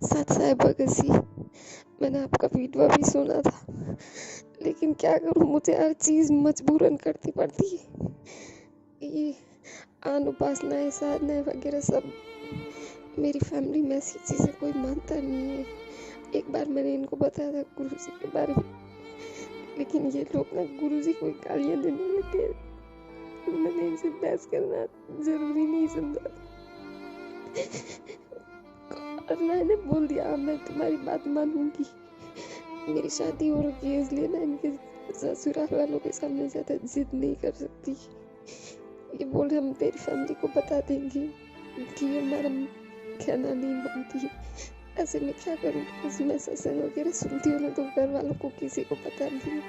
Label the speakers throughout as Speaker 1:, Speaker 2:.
Speaker 1: सत साहिब भगत सिंह, मैंने आपका वीडियो भी सुना था, लेकिन क्या करूं, मुझे हर चीज़ मजबूरन करनी पड़ती है। ये आन उपासनाएं साधनाएं वगैरह सब, मेरी फैमिली में ऐसी चीज़ें कोई मानता नहीं है। एक बार मैंने इनको बताया था गुरु जी के बारे में, लेकिन ये लोग ना गुरु जी को गालियाँ देने लगे। मैंने इनसे बहस करना जरूरी नहीं समझा और मैंने बोल दिया मैं तुम्हारी बात मानूंगी। मेरी शादी हो रखी है, इसलिए ना इनके ससुराल वालों के सामने ज़्यादा जिद नहीं कर सकती। ये बोल हम तेरी फैमिली को बता देंगे कि ये हमारा कहना नहीं मानती है। ऐसे में क्या करूँ, मैं सत्संग वगैरह सुनती हूँ ना, तो घर वालों को किसी को पता नहीं है।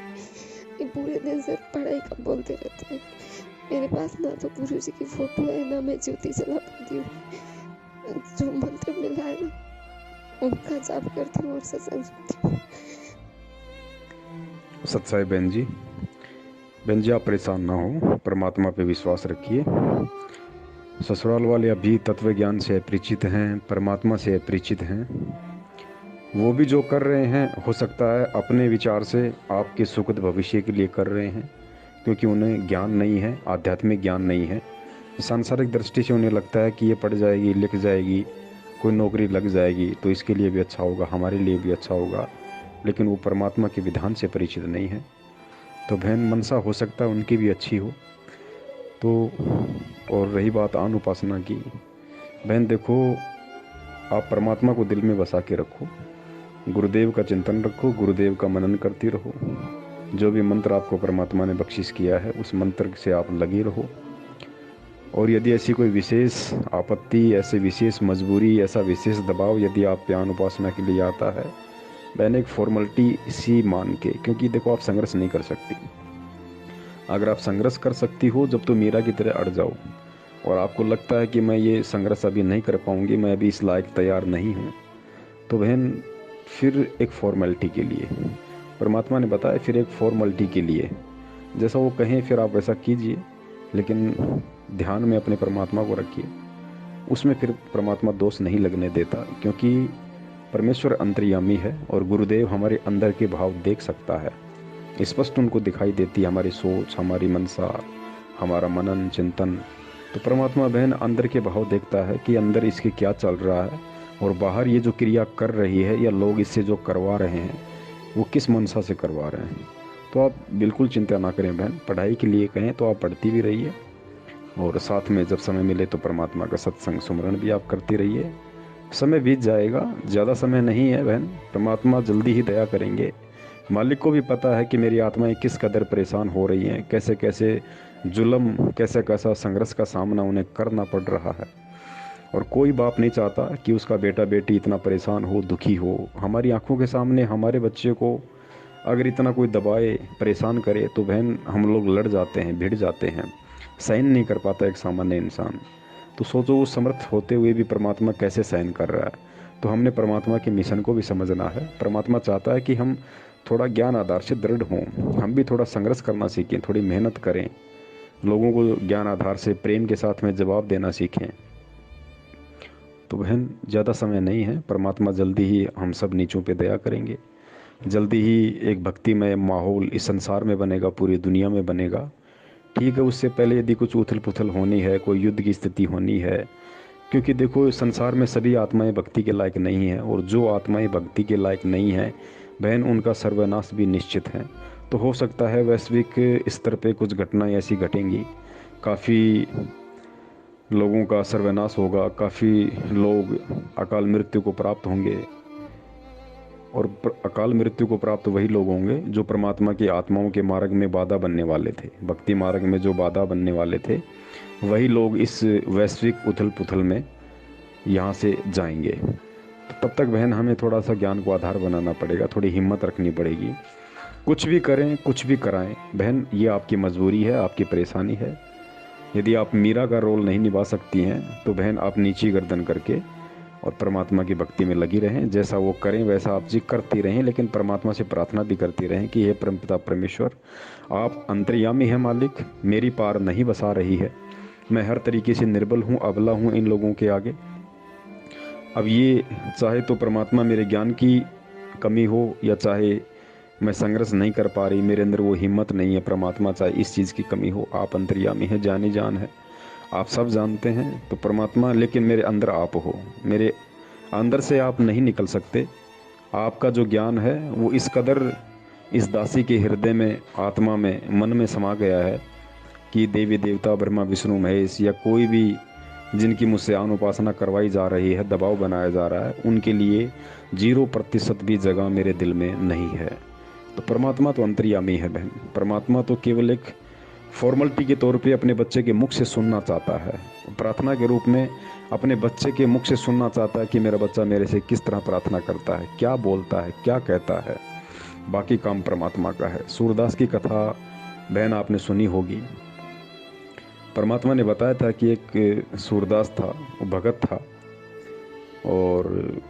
Speaker 1: ये पूरे दिन सिर्फ पढ़ाई का बोलते रहते हैं। मेरे पास ना तो गुरु जी की फोटो है, ना मैं ज्योति जला पाती हूँ। जो मंत्र मिला है ना, उनका जाप करती हूँ और सत्संग सुनती हूँ।
Speaker 2: सत्साई बहन जी आप परेशान ना हो, परमात्मा पे विश्वास रखिए। ससुराल वाले अभी तत्व ज्ञान से अपरिचित हैं, परमात्मा से अपरिचित हैं। वो भी जो कर रहे हैं हो सकता है अपने विचार से आपके सुखद भविष्य के लिए कर रहे हैं, क्योंकि उन्हें ज्ञान नहीं है, आध्यात्मिक ज्ञान नहीं है। सांसारिक दृष्टि से उन्हें लगता है कि ये पढ़ जाएगी, लिख जाएगी, कोई नौकरी लग जाएगी तो इसके लिए भी अच्छा होगा, हमारे लिए भी अच्छा होगा, लेकिन वो परमात्मा के विधान से परिचित नहीं है। तो बहन मनसा हो सकता है उनकी भी अच्छी हो। तो और रही बात आन उपासना की, बहन देखो, आप परमात्मा को दिल में बसा के रखो, गुरुदेव का चिंतन रखो, गुरुदेव का मनन करती रहो। जो भी मंत्र आपको परमात्मा ने बख्शिश किया है उस मंत्र से आप लगे रहो। और यदि ऐसी कोई विशेष आपत्ति, ऐसे विशेष मजबूरी, ऐसा विशेष दबाव यदि आप ज्ञान उपासना के लिए आता है, मैंने एक फॉर्मेलिटी सी मान के, क्योंकि देखो आप संघर्ष नहीं कर सकती। अगर आप संघर्ष कर सकती हो जब तो मीरा की तरह अड़ जाओ, और आपको लगता है कि मैं ये संघर्ष अभी नहीं कर पाऊंगी, मैं अभी इस लायक तैयार नहीं हूँ, तो बहन फिर एक फॉर्मेलिटी के लिए, परमात्मा ने बताया फिर एक फॉर्मेलिटी के लिए, जैसा वो कहें फिर आप वैसा कीजिए, लेकिन ध्यान में अपने परमात्मा को रखिए। उसमें फिर परमात्मा दोष नहीं लगने देता, क्योंकि परमेश्वर अंतर्यामी है और गुरुदेव हमारे अंदर के भाव देख सकता है। स्पष्ट उनको दिखाई देती है हमारी सोच, हमारी मनसा, हमारा मनन चिंतन। तो परमात्मा बहन अंदर के भाव देखता है कि अंदर इसके क्या चल रहा है, और बाहर ये जो क्रिया कर रही है या लोग इससे जो करवा रहे हैं वो किस मनसा से करवा रहे हैं। तो आप बिल्कुल चिंता ना करें बहन, पढ़ाई के लिए कहें तो आप पढ़ती भी रहिए, और साथ में जब समय मिले तो परमात्मा का सत्संग सुमरण भी आप करती रहिए। समय बीत जाएगा, ज़्यादा समय नहीं है बहन, परमात्मा जल्दी ही दया करेंगे। मालिक को भी पता है कि मेरी आत्माएं किस कदर परेशान हो रही हैं, कैसे कैसे जुल्म, कैसे कैसा संघर्ष का सामना उन्हें करना पड़ रहा है। और कोई बाप नहीं चाहता कि उसका बेटा बेटी इतना परेशान हो, दुखी हो। हमारी आंखों के सामने हमारे बच्चे को अगर इतना कोई दबाए, परेशान करे, तो बहन हम लोग लड़ जाते हैं, भिड़ जाते हैं, सहन नहीं कर पाता एक सामान्य इंसान। तो सोचो उस समर्थ होते हुए भी परमात्मा कैसे सहन कर रहा है। तो हमने परमात्मा के मिशन को भी समझना है। परमात्मा चाहता है कि हम थोड़ा ज्ञान आधार से दृढ़ हों, हम भी थोड़ा संघर्ष करना सीखें, थोड़ी मेहनत करें, लोगों को ज्ञान आधार से प्रेम के साथ में जवाब देना सीखें। तो बहन ज़्यादा समय नहीं है, परमात्मा जल्दी ही हम सब नीचों पे दया करेंगे। जल्दी ही एक भक्तिमय माहौल इस संसार में बनेगा, पूरी दुनिया में बनेगा। ठीक है, उससे पहले यदि कुछ उथल पुथल होनी है, कोई युद्ध की स्थिति होनी है, क्योंकि देखो इस संसार में सभी आत्माएं भक्ति के लायक नहीं हैं, और जो आत्माएं भक्ति के लायक नहीं हैं बहन, उनका सर्वनाश भी निश्चित है। तो हो सकता है वैश्विक स्तर पे कुछ घटनाएं ऐसी घटेंगी, काफ़ी लोगों का सर्वनाश होगा, काफ़ी लोग अकाल मृत्यु को प्राप्त होंगे। और अकाल मृत्यु को प्राप्त वही लोग होंगे जो परमात्मा की आत्माओं के मार्ग में बाधा बनने वाले थे, भक्ति मार्ग में जो बाधा बनने वाले थे, वही लोग इस वैश्विक उथल पुथल में यहाँ से जाएंगे। तो तब तक बहन हमें थोड़ा सा ज्ञान को आधार बनाना पड़ेगा, थोड़ी हिम्मत रखनी पड़ेगी। कुछ भी करें, कुछ भी कराएं बहन, ये आपकी मजबूरी है, आपकी परेशानी है। यदि आप मीरा का रोल नहीं निभा सकती हैं तो बहन आप नीची गर्दन करके और परमात्मा की भक्ति में लगी रहें। जैसा वो करें वैसा आप जी करती रहें, लेकिन परमात्मा से प्रार्थना भी करती रहें कि हे परमपिता परमेश्वर, आप अंतर्यामी हैं मालिक, मेरी पार नहीं बसा रही है, मैं हर तरीके से निर्बल हूँ, अबला हूँ इन लोगों के आगे। अब ये चाहे तो परमात्मा मेरे ज्ञान की कमी हो, या चाहे मैं संघर्ष नहीं कर पा रही, मेरे अंदर वो हिम्मत नहीं है, परमात्मा चाहे इस चीज़ की कमी हो, आप अंतर्यामी है, जानी जान है, आप सब जानते हैं। तो परमात्मा, लेकिन मेरे अंदर आप हो, मेरे अंदर से आप नहीं निकल सकते। आपका जो ज्ञान है वो इस कदर इस दासी के हृदय में, आत्मा में, मन में समा गया है कि देवी देवता, ब्रह्मा विष्णु महेश, या कोई भी जिनकी मुझसे अनुपासना करवाई जा रही है, दबाव बनाया जा रहा है, उनके लिए 0% भी जगह मेरे दिल में नहीं है। तो परमात्मा तो अंतर्यामी है बहन। परमात्मा तो केवल एक फॉर्मेलिटी के तौर पे अपने बच्चे के मुख से सुनना चाहता है, प्रार्थना के रूप में अपने बच्चे के मुख से सुनना चाहता है कि मेरा बच्चा मेरे से किस तरह प्रार्थना करता है, क्या बोलता है, क्या कहता है। बाकी काम परमात्मा का है। सूरदास की कथा बहन आपने सुनी होगी। परमात्मा ने बताया था कि एक सूरदास था, वो भगत था, और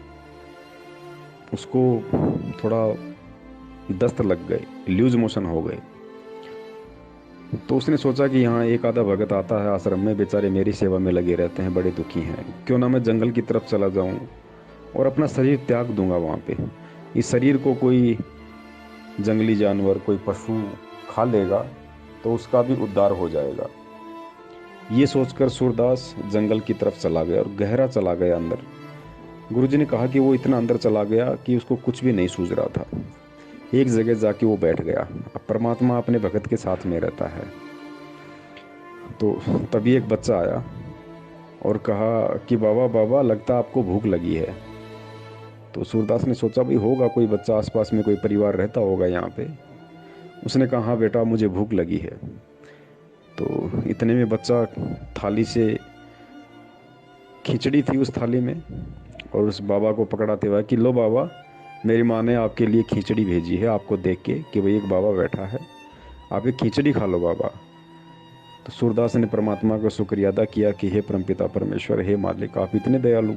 Speaker 2: उसको थोड़ा दस्त लग गए, लूज मोशन हो गए। तो उसने सोचा कि यहाँ एक आधा भगत आता है आश्रम में, बेचारे मेरी सेवा में लगे रहते हैं, बड़े दुखी हैं, क्यों ना मैं जंगल की तरफ चला जाऊँ और अपना शरीर त्याग दूंगा वहाँ पे। इस शरीर को कोई जंगली जानवर, कोई पशु खा लेगा तो उसका भी उद्धार हो जाएगा। ये सोचकर सूरदास जंगल की तरफ चला गया और गहरा चला गया अंदर। गुरुजी ने कहा कि वो इतना अंदर चला गया कि उसको कुछ भी नहीं सूझ रहा था। एक जगह जाके वो बैठ गया। अब परमात्मा अपने भगत के साथ में रहता है। तो तभी एक बच्चा आया और कहा कि बाबा बाबा, लगता आपको भूख लगी है। तो सूरदास ने सोचा भाई होगा कोई बच्चा, आसपास में कोई परिवार रहता होगा यहाँ पे। उसने कहा हाँ बेटा, मुझे भूख लगी है। तो इतने में बच्चा थाली से, खिचड़ी थी उस थाली में, और उस बाबा को पकड़ाते हुआ कि लो बाबा, मेरी माँ ने आपके लिए खिचड़ी भेजी है, आपको देख के कि भाई एक बाबा बैठा है, आप एक खिचड़ी खा लो बाबा। तो सूरदास ने परमात्मा का शुक्रिया अदा किया कि हे परमपिता परमेश्वर, हे मालिक, आप इतने दयालु।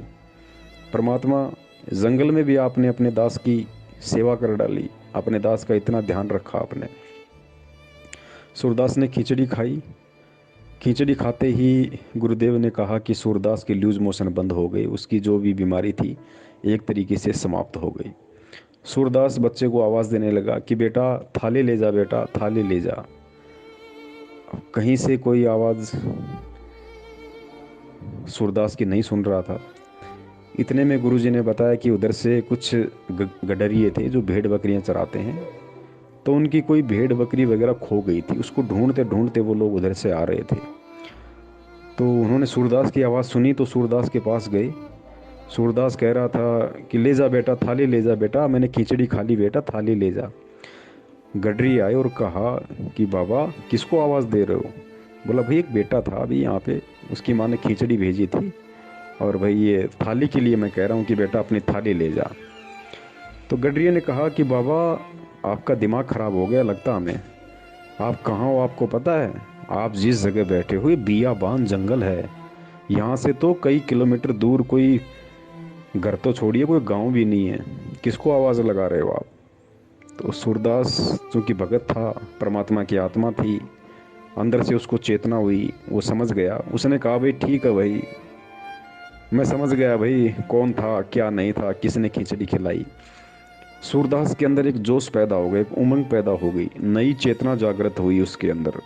Speaker 2: परमात्मा, जंगल में भी आपने अपने दास की सेवा कर डाली, अपने दास का इतना ध्यान रखा आपने। सूरदास ने खिचड़ी खाई। खिचड़ी खाते ही गुरुदेव ने कहा कि सूरदास की लूज मोशन बंद हो गई, उसकी जो भी बीमारी थी एक तरीके से समाप्त हो गई। सूरदास बच्चे को आवाज़ देने लगा कि बेटा थाली ले जा, बेटा थाली ले जा। कहीं से कोई आवाज़ सूरदास की नहीं सुन रहा था। इतने में गुरुजी ने बताया कि उधर से कुछ गडरिए थे जो भेड़ बकरियां चराते हैं, तो उनकी कोई भेड़ बकरी वगैरह खो गई थी। उसको ढूंढते ढूंढते वो लोग उधर से आ रहे थे। तो उन्होंने सूरदास की आवाज़ सुनी तो सूरदास के पास गए। सूरदास कह रहा था कि ले जा बेटा, थाली ले जा बेटा, मैंने खिचड़ी खा ली बेटा, थाली ले जा। गडरी आए और कहा कि बाबा किसको आवाज़ दे रहे हो? बोला भाई एक बेटा था अभी यहाँ पे, उसकी माँ ने खिचड़ी भेजी थी, और भाई ये थाली के लिए मैं कह रहा हूँ कि बेटा अपनी थाली ले जा। तो गडरिया ने कहा कि बाबा आपका दिमाग ख़राब हो गया लगता हमें, आप कहाँ हो आपको पता है? आप जिस जगह बैठे हुए बियाबान जंगल है, यहाँ से तो कई किलोमीटर दूर, कोई घर तो छोड़िए कोई गांव भी नहीं है, किसको आवाज़ लगा रहे हो आप? तो सूरदास चूँकि भगत था, परमात्मा की आत्मा थी, अंदर से उसको चेतना हुई, वो समझ गया। उसने कहा भाई ठीक है भाई, मैं समझ गया भाई कौन था क्या नहीं था, किसने खिचड़ी खिलाई। सूरदास के अंदर एक जोश पैदा हो गया, एक उमंग पैदा हो गई, नई चेतना जागृत हुई उसके अंदर।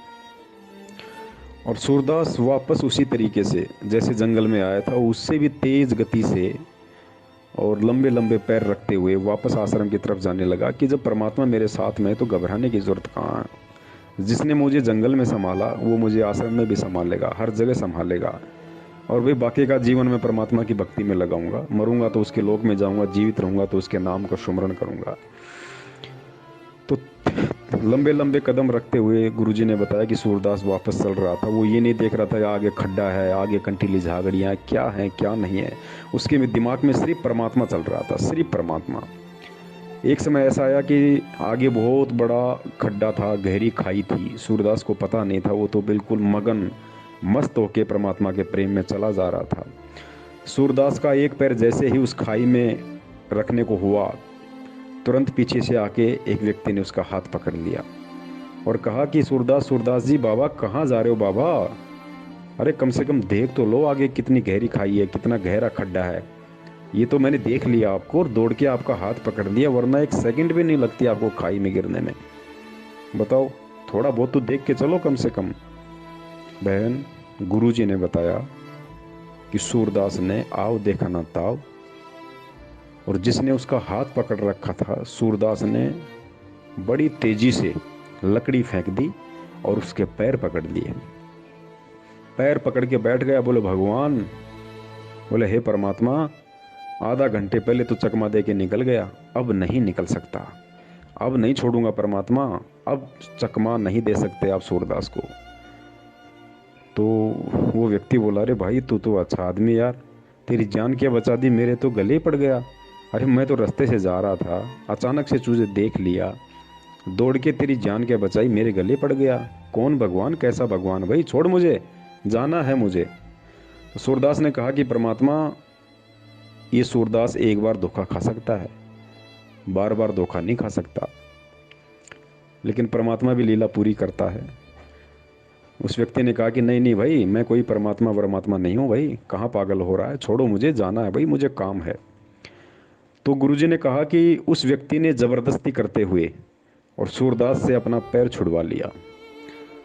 Speaker 2: और सूरदास वापस उसी तरीके से जैसे जंगल में आया था, उससे भी तेज गति से और लंबे लंबे पैर रखते हुए वापस आश्रम की तरफ जाने लगा कि जब परमात्मा मेरे साथ में है तो घबराने की ज़रूरत कहाँ है। जिसने मुझे जंगल में संभाला वो मुझे आश्रम में भी संभालेगा, हर जगह संभालेगा। और भाई बाकी का जीवन में परमात्मा की भक्ति में लगाऊंगा, मरूंगा तो उसके लोक में जाऊंगा, जीवित रहूंगा तो उसके नाम का सुमरण करूंगा। तो लंबे लंबे कदम रखते हुए गुरुजी ने बताया कि सूरदास वापस चल रहा था। वो ये नहीं देख रहा था आगे खड्डा है, आगे कंटीली झागड़ियाँ क्या है क्या नहीं है, उसके दिमाग में सिर्फ परमात्मा चल रहा था, सिर्फ परमात्मा। एक समय ऐसा आया कि आगे बहुत बड़ा खड्डा था, गहरी खाई थी, सूरदास को पता नहीं था, वो तो बिल्कुल मगन मस्त होके परमात्मा के प्रेम में चला जा रहा था। सूरदास का एक पैर जैसे ही उस खाई में रखने को हुआ, तुरंत पीछे से आके एक व्यक्ति ने उसका हाथ पकड़ लिया और कहा कि सूरदास, सूरदास जी बाबा कहाँ जा रहे हो बाबा? अरे कम से कम देख तो लो आगे कितनी गहरी खाई है, कितना गहरा खड्डा है। ये तो मैंने देख लिया आपको और दौड़ के आपका हाथ पकड़ लिया, वरना एक सेकंड भी नहीं लगती आपको खाई में गिरने में। बताओ, थोड़ा बहुत तो देख के चलो कम से कम। बहन, गुरुजी ने बताया कि सूरदास ने आव देखा ना ताव, और जिसने उसका हाथ पकड़ रखा था, सूरदास ने बड़ी तेजी से लकड़ी फेंक दी और उसके पैर पकड़ लिए। पैर पकड़ के बैठ गया। बोले भगवान, बोले हे परमात्मा, आधा घंटे पहले तो चकमा दे के निकल गया, अब नहीं निकल सकता, अब नहीं छोड़ूंगा परमात्मा, अब चकमा नहीं दे सकते आप सूरदास को। तो वो व्यक्ति बोला, अरे भाई तू तो अच्छा आदमी यार, तेरी जान क्या बचा दी, मेरे तो गले पड़ गया। अरे मैं तो रास्ते से जा रहा था, अचानक से तुझे देख लिया, दौड़ के तेरी जान क्या बचाई, मेरे गले पड़ गया। कौन भगवान, कैसा भगवान, भाई छोड़ मुझे, जाना है मुझे। तो सूरदास ने कहा कि परमात्मा, ये सूरदास एक बार धोखा खा सकता है, बार बार धोखा नहीं खा सकता, लेकिन परमात्मा भी लीला पूरी करता है। उस व्यक्ति ने कहा कि नहीं नहीं भाई, मैं कोई परमात्मा नहीं हूँ भाई, कहाँ पागल हो रहा है, छोड़ो मुझे, जाना है भाई, मुझे काम है। तो गुरुजी ने कहा कि उस व्यक्ति ने ज़बरदस्ती करते हुए और सूरदास से अपना पैर छुड़वा लिया।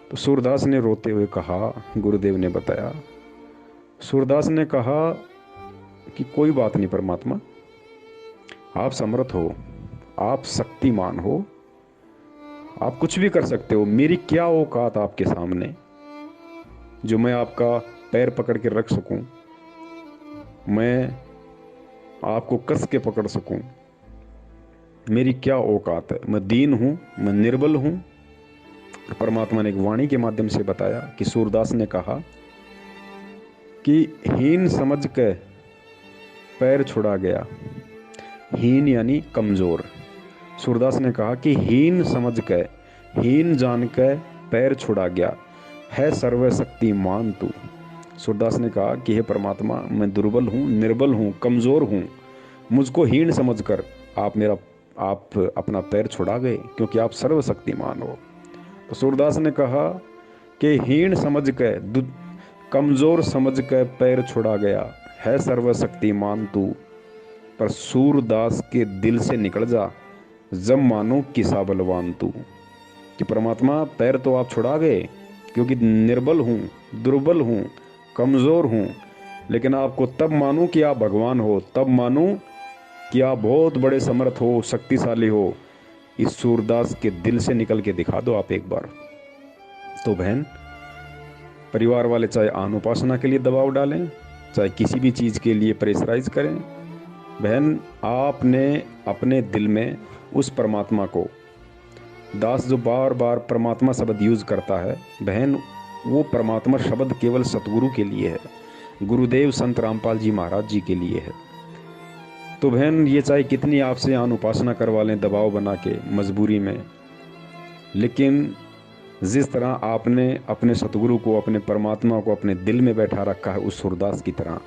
Speaker 2: तो सूरदास ने रोते हुए कहा, गुरुदेव ने बताया, सूरदास ने कहा कि कोई बात नहीं परमात्मा, आप समर्थ हो, आप शक्तिमान हो, आप कुछ भी कर सकते हो, मेरी क्या औकात आपके सामने जो मैं आपका पैर पकड़ के रख सकूं, मैं आपको कस के पकड़ सकूं, मेरी क्या औकात है, मैं दीन हूं, मैं निर्बल हूं। परमात्मा ने एक वाणी के माध्यम से बताया कि सूरदास ने कहा कि हीन समझ के पैर छुड़ा गया। हीन यानी कमजोर। सूरदास ने कहा कि हीन समझ के, हीन जान के पैर छुड़ा गया, है सर्वशक्तिमान तू। सूरदास ने कहा कि हे परमात्मा, मैं दुर्बल हूँ, निर्बल हूँ, कमज़ोर हूँ, मुझको हीन समझकर आप अपना पैर छुड़ा गए, क्योंकि आप सर्वशक्तिमान हो। तो सूरदास ने कहा कि हीन समझ के, कमज़ोर समझ के पैर छुड़ा गया, है सर्वशक्तिमान तू, पर सूरदास के दिल से निकल जा, जब मानो किसा बलवान तू। कि परमात्मा, पैर तो आप छुड़ा गए क्योंकि निर्बल हूँ, दुर्बल हूँ, कमज़ोर हूँ, लेकिन आपको तब मानूं कि आप भगवान हो, तब मानूं कि आप बहुत बड़े समर्थ हो, शक्तिशाली हो। इस सूरदास के दिल से निकल के दिखा दो आप एक बार। तो बहन, परिवार वाले चाहे आनुपासना के लिए दबाव डालें, चाहे किसी भी चीज़ के लिए प्रेशराइज करें, बहन आपने अपने दिल में उस परमात्मा को, दास जो बार बार परमात्मा शब्द यूज़ करता है, बहन वो परमात्मा शब्द केवल सतगुरु के लिए है, गुरुदेव संत रामपाल जी महाराज जी के लिए है। तो बहन, ये चाहे कितनी आपसे अनुपासना करवा लें दबाव बना के, मजबूरी में, लेकिन जिस तरह आपने अपने सतगुरु को, अपने परमात्मा को अपने दिल में बैठा रखा है उस सूरदास की तरह,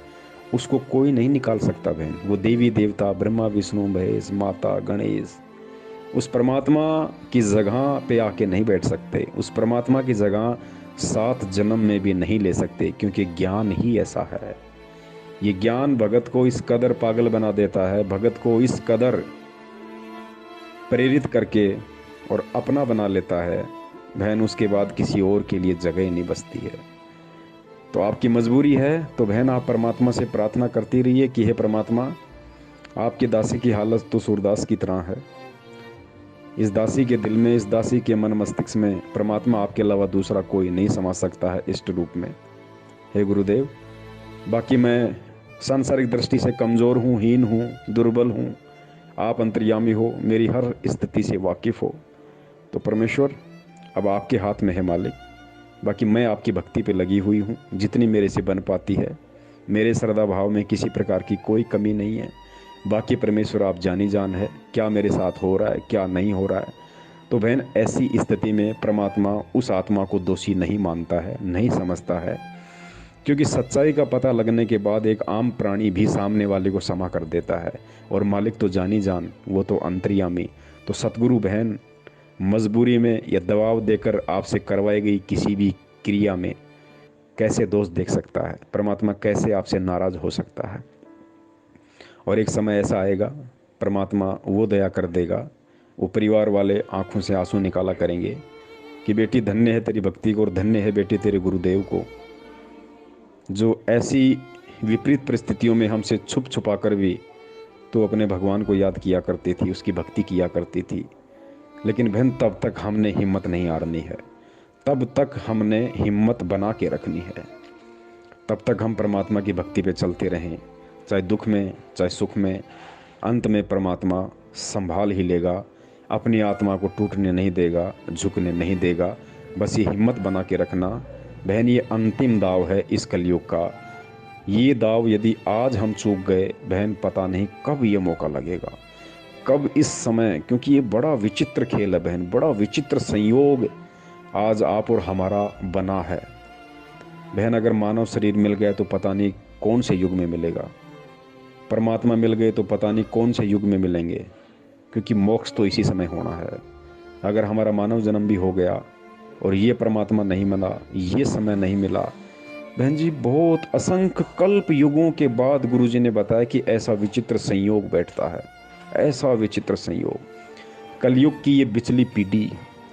Speaker 2: उसको कोई नहीं निकाल सकता बहन। वो देवी देवता, ब्रह्मा विष्णु महेश, माता गणेश उस परमात्मा की जगह पे आके नहीं बैठ सकते, उस परमात्मा की जगह 7 जन्म में भी नहीं ले सकते, क्योंकि ज्ञान ही ऐसा है। ये ज्ञान भगत को इस कदर पागल बना देता है, भगत को इस कदर प्रेरित करके और अपना बना लेता है बहन, उसके बाद किसी और के लिए जगह ही नहीं बचती है। तो आपकी मजबूरी है, तो बहन आप परमात्मा से प्रार्थना करती रहिए कि हे परमात्मा, आपके दासी की हालत तो सूरदास की तरह है, इस दासी के दिल में, इस दासी के मन मस्तिष्क में परमात्मा आपके अलावा दूसरा कोई नहीं समा सकता है इष्ट रूप में। हे गुरुदेव, बाकी मैं सांसारिक दृष्टि से कमज़ोर हूँ, हीन हूँ, दुर्बल हूँ, आप अंतर्यामी हो, मेरी हर स्थिति से वाकिफ़ हो। तो परमेश्वर अब आपके हाथ में है मालिक, बाकी मैं आपकी भक्ति पे लगी हुई हूँ, जितनी मेरे से बन पाती है। मेरे श्रद्धा भाव में किसी प्रकार की कोई कमी नहीं है। बाकी परमेश्वर आप जानी जान है, क्या मेरे साथ हो रहा है, क्या नहीं हो रहा है। तो बहन, ऐसी स्थिति में परमात्मा उस आत्मा को दोषी नहीं मानता है, नहीं समझता है, क्योंकि सच्चाई का पता लगने के बाद एक आम प्राणी भी सामने वाले को क्षमा कर देता है, और मालिक तो जानी जान, वो तो अंतर्यामी। तो सतगुरु बहन मजबूरी में या दबाव देकर आपसे करवाई गई किसी भी क्रिया में कैसे दोष देख सकता है, परमात्मा कैसे आपसे नाराज हो सकता है। और एक समय ऐसा आएगा परमात्मा वो दया कर देगा, वो परिवार वाले आंखों से आंसू निकाला करेंगे कि बेटी धन्य है तेरी भक्ति को और धन्य है बेटी तेरे गुरुदेव को, जो ऐसी विपरीत परिस्थितियों में हमसे छुप छुपा कर भी तो अपने भगवान को याद किया करती थी, उसकी भक्ति किया करती थी। लेकिन बहन तब तक हमने हिम्मत नहीं हारनी है, तब तक हमने हिम्मत बना के रखनी है, तब तक हम परमात्मा की भक्ति पे चलते रहें, चाहे दुख में चाहे सुख में। अंत में परमात्मा संभाल ही लेगा, अपनी आत्मा को टूटने नहीं देगा, झुकने नहीं देगा। बस ये हिम्मत बना के रखना बहन, ये अंतिम दाव है इस कलयुग का। ये दाव यदि आज हम चूक गए बहन, पता नहीं कब ये मौका लगेगा, कब इस समय, क्योंकि ये बड़ा विचित्र खेल है बहन, बड़ा विचित्र संयोग आज आप और हमारा बना है बहन। अगर मानव शरीर मिल गया तो पता नहीं कौन से युग में मिलेगा, परमात्मा मिल गए तो पता नहीं कौन से युग में मिलेंगे, क्योंकि मोक्ष तो इसी समय होना है। अगर हमारा मानव जन्म भी हो गया और ये परमात्मा नहीं मिला, ये समय नहीं मिला बहन जी, बहुत असंख्य कल्प युगों के बाद गुरुजी ने बताया कि ऐसा विचित्र संयोग बैठता है, ऐसा विचित्र संयोग। कलयुग की ये बिचली पीढ़ी,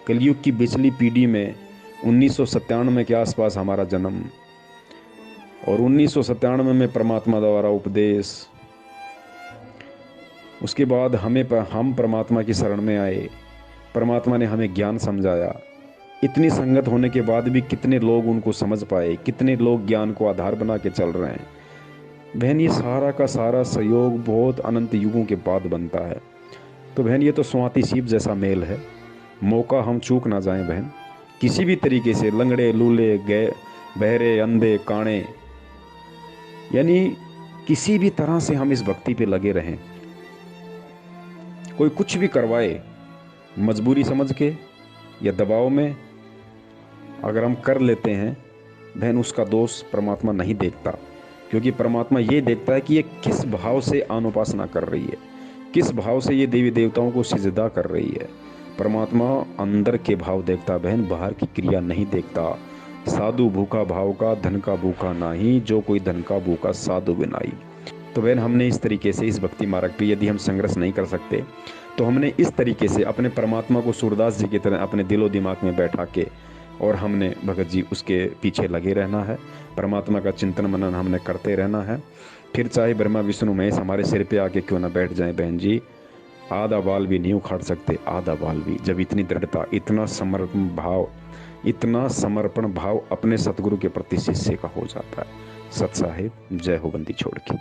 Speaker 2: कलयुग की बिचली पीढ़ी में 1997 के आसपास हमारा जन्म, और 1997 में परमात्मा द्वारा उपदेश, उसके बाद हम परमात्मा की शरण में आए, परमात्मा ने हमें ज्ञान समझाया। इतनी संगत होने के बाद भी कितने लोग उनको समझ पाए, कितने लोग ज्ञान को आधार बना के चल रहे हैं बहन। ये सारा का सारा सहयोग बहुत अनंत युगों के बाद बनता है। तो बहन ये तो स्वाति सीप जैसा मेल है, मौका हम चूक ना जाएं बहन, किसी भी तरीके से। लंगड़े लूले गए, बहरे अंधे काणे, यानी किसी भी तरह से हम इस भक्ति पे लगे रहें। कोई कुछ भी करवाए मजबूरी समझ के या दबाव में अगर हम कर लेते हैं बहन, उसका दोष परमात्मा नहीं देखता, क्योंकि परमात्मा ये देखता है कि ये किस भाव से अनुपासना कर रही है, किस भाव से ये देवी देवताओं को सिजदा कर रही है। परमात्मा अंदर के भाव देखता बहन, बाहर की क्रिया नहीं देखता। साधु भूखा भाव का, धन का भूखा नाही, जो कोई धन का भूखा साधु बिनाई। तो बहन हमने इस तरीके से इस भक्ति मार्ग पे यदि हम संघर्ष नहीं कर सकते तो हमने इस तरीके से अपने परमात्मा को सूरदास जी की तरह अपने दिलो दिमाग में बैठा के और हमने भगत जी उसके पीछे लगे रहना है। परमात्मा का चिंतन मनन हमने करते रहना है। फिर चाहे ब्रह्मा विष्णु महेश हमारे सिर पे आके क्यों ना बैठ जाए बहन जी, आधा बाल भी नहीं उखाड़ सकते, आधा बाल भी। जब इतनी दृढ़ता, इतना समर्पण भाव अपने सतगुरु के प्रति शिष्य का हो जाता है। सत साहिब जय हो बंदी छोड़ के।